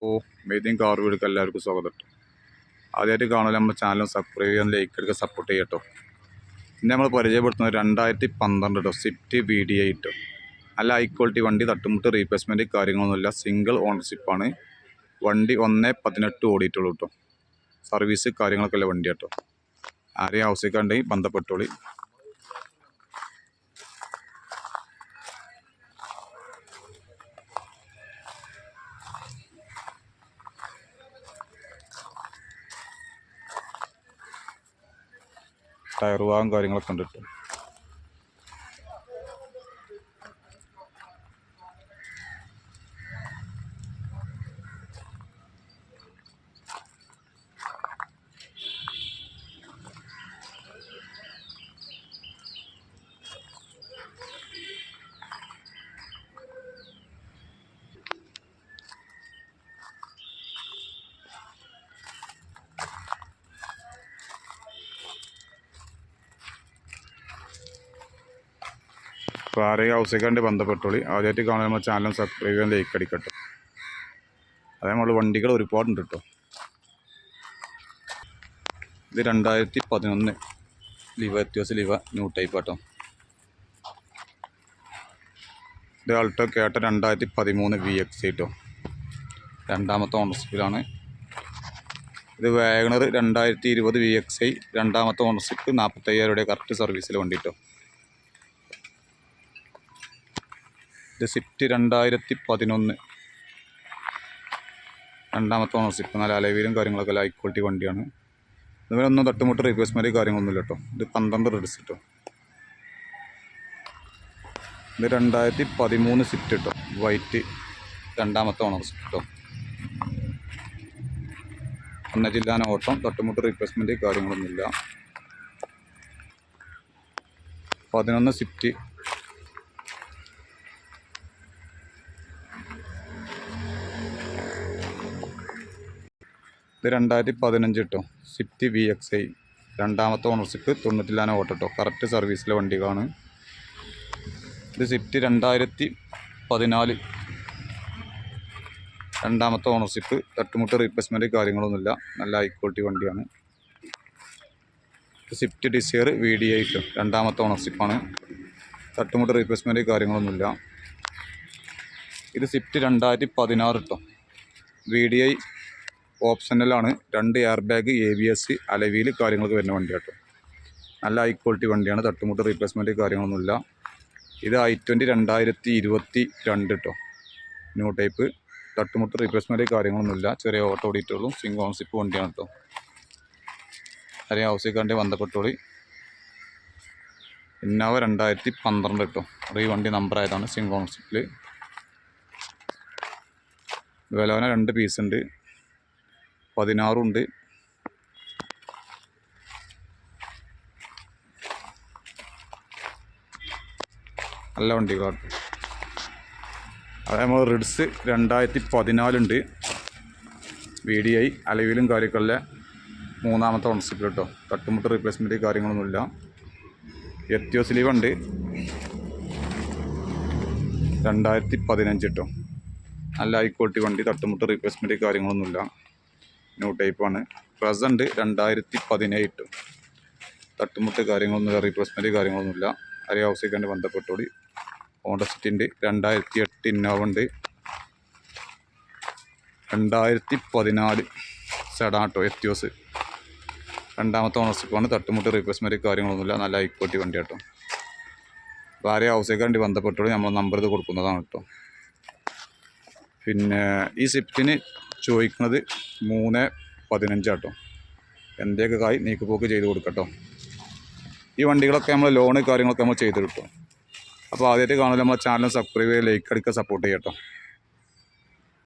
അപ്പോൾ മെയ്തീൻ കാർ വീഡിയോക്ക് എല്ലാവർക്കും സ്വാഗതം. ആദ്യമായിട്ട് കാണാൻ നമ്മുടെ ചാനൽ സബ്സ്ക്രൈബ് ചെയ്യാൻ ലൈക്ക് എടുക്കുക സപ്പോർട്ട് ചെയ്യട്ടോ. ഇന്ന് നമ്മൾ പരിചയപ്പെടുത്തുന്നത് 2012 സ്വിഫ്റ്റ് VD8 നല്ല ഹൈ ക്വാളിറ്റി വണ്ടി. തട്ടുമുട്ട് റീപ്ലേസ്മെൻറ്റ് കാര്യങ്ങളൊന്നുമില്ല. സിംഗിൾ ഓണർഷിപ്പാണ്. വണ്ടി 1.18 ഓടിയിട്ടുള്ളൂ കേട്ടോ. സർവീസ് കാര്യങ്ങളൊക്കെ ഉള്ള വണ്ടി കേട്ടോ. ആരെയും ആവശ്യക്കാരുണ്ടെങ്കിൽ ബന്ധപ്പെട്ടോളി. ടയർ ഭാഗം കാര്യങ്ങളൊക്കെ ഉണ്ട് കേട്ടോ. അപ്പോൾ ആരെയും ആവശ്യക്കാണ്ട് ബന്ധപ്പെട്ടോളി. ആദ്യമായിട്ട് കാണാൻ നമ്മുടെ ചാനൽ സബ്സ്ക്രൈബ് ചെയ്യാൻ ലൈക്ക് അടിക്കട്ടെ. അതേ നമ്മൾ വണ്ടികൾ ഒരുപാടുണ്ട് കേട്ടോ. ഇത് 2011 എത്തിയോസ് ലിവ ന്യൂ ടൈപ്പ് കേട്ടോ. ഇത് ആൾട്ടോ കേട്ട 2013 VX കേട്ടോ. രണ്ടാമത്തെ ഓണർഷിപ്പിലാണ്. ഇത് വാഗണർ 2020 VXI രണ്ടാമത്തെ ഓണർഷിപ്പ്. 45,000 കറക്റ്റ് സർവീസിൽ വണ്ടി കേട്ടോ. ഇത് സ്വിഫ്റ്റ് 2011 രണ്ടാമത്തെ ഓണർഷിപ്പ്. നല്ല അലവിലും കാര്യങ്ങളൊക്കെ ഹൈ ക്വാളിറ്റി വണ്ടിയാണ്. ഇതുവരെ ഒന്നും തട്ടുമുട്ട് റീപ്ലേസ്മെൻറ്റ് കാര്യങ്ങളൊന്നുമില്ല കേട്ടോ. ഇത് 12 റെഡ്സ് കേട്ടോ. ഇത് 2013 സ്വിഫ്റ്റ് കേട്ടോ. വൈറ്റ് രണ്ടാമത്തെ ഓണർഷിപ്പ് കേട്ടോ. 1 ജില്ലാന ഓട്ടം. തട്ടുമുട്ട് റീപ്ലേസ്മെൻറ്റ് കാര്യങ്ങളൊന്നുമില്ല. 11 സ്വിഫ്റ്റ്. ഇത് 2015 കേട്ടോ. സ്വിഫ്റ്റ് VXI രണ്ടാമത്തെ ഓണർഷിപ്പ്. 90,000 ഓട്ടോ കേട്ടോ. കറക്റ്റ് സർവീസിലെ വണ്ടികളാണ്. ഇത് സ്വിഫ്റ്റ് 2014 രണ്ടാമത്തെ ഓണർഷിപ്പ്. തട്ടുമുട്ട് റീപ്ലേസ്മെൻറ്റ് കാര്യങ്ങളൊന്നുമില്ല. നല്ല ഹൈ ക്വാളിറ്റി വണ്ടിയാണ്. സ്വിഫ്റ്റ് ഡിസയർ VD8 രണ്ടാമത്തെ ഓണർഷിപ്പാണ്. തട്ടുമുട്ട് റീപ്ലേസ്മെൻറ്റ് കാര്യങ്ങളൊന്നുമില്ല. ഇത് സ്വിഫ്റ്റ് 2016 കേട്ടോ. VDI ഓപ്ഷനലാണ്. 2 എയർ ബാഗ്, ABS, അലവിയിൽ കാര്യങ്ങളൊക്കെ വരുന്ന വണ്ടി കേട്ടോ. നല്ല ഹൈ ക്വാളിറ്റി വണ്ടിയാണ്. തട്ടുമുട്ട് റീപ്ലേസ്മെൻറ്റ് കാര്യങ്ങളൊന്നുമില്ല. ഇത് i20 2022 കേട്ടോ. New type. തട്ടുമുട്ട് റീപ്ലേസ്മെൻറ്റ് കാര്യങ്ങളൊന്നുമില്ല. ചെറിയ ഓട്ടോ ഓടിയിട്ടുള്ളൂ. സിംഗിൾ ഓണർഷിപ്പ് വണ്ടിയാണ് കേട്ടോ. ആരെയും ആവശ്യക്കാരുടെ ബന്ധപ്പെട്ടോളി. ഇന്നോവ 2012 കേട്ടോ. ഈ വണ്ടി നമ്പർ ആയതാണ്. സിംഗിൾ ഓണർഷിപ്പിൽ. വിലവന 2 പീസ് ഉണ്ട്. 16 ഉണ്ട്. നല്ല വണ്ടികളാണ്. അത് നമ്മൾ റിഡ്സ് 2014 ഉണ്ട്. VDI അലവിലും കാര്യങ്ങളെ മൂന്നാമത്തെ ഓണർഷിപ്പ് കേട്ടോ. തട്ടുമുട്ട് റീപ്ലേസ്മെൻറ്റ് കാര്യങ്ങളൊന്നുമില്ല. എത്തിയോസ് ലീവ് ഉണ്ട്. 2015 കേട്ടോ. നല്ല ഹൈ ക്വാളിറ്റി വണ്ടി. തട്ടുമുട്ട് റീപ്ലേസ്മെൻറ്റ് കാര്യങ്ങളൊന്നുമില്ല. ന്യൂ ടൈപ്പാണ്. പ്രസൻറ്റ് 2017 തട്ടുമുട്ട് കാര്യങ്ങളൊന്നുമില്ല. റീപ്ലേസ്മെൻറ്റ് കാര്യങ്ങളൊന്നുമില്ല. ആരെയും ആവശ്യക്കാണ്ട് ബന്ധപ്പെട്ടോടി. ഹോണ്ട സിറ്റിൻ്റെ 2008 ഇന്നോവ ഉണ്ട്. 2014 സെഡാട്ടോ എത്തിയോസ് രണ്ടാമത്തെ ഓണർഷിപ്പാണ്. തട്ടുമുട്ട് റീപ്ലേസ്മെൻറ്റ് കാര്യങ്ങളൊന്നുമില്ല. നല്ല ഹൈ ക്വാളിറ്റി വണ്ടി കേട്ടോ. അപ്പോൾ ആരെയും ആവശ്യക്കാണ്ട് ബന്ധപ്പെട്ടോടി. നമ്മൾ നമ്പർ ഇത് കൊടുക്കുന്നതാണ് കേട്ടോ. പിന്നെ ഈ സ്വിഫ്റ്റിന് ചോദിക്കുന്നത് 3.15 കേട്ടോ. എന്തൊക്കെ കായ് നീക്കുപോക്ക് ചെയ്ത് കൊടുക്കട്ടോ. ഈ വണ്ടികളൊക്കെ നമ്മൾ ലോണ് കാര്യങ്ങളൊക്കെ നമ്മൾ ചെയ്ത് കിട്ടും. അപ്പോൾ ആദ്യമായിട്ട് കാണുമ്പോൾ നമ്മളെ ചാനൽ സബ്സ്ക്രൈബ് ചെയ്യുക, ലൈക്ക് അടിക്കുക, സപ്പോർട്ട് ചെയ്യട്ടോ.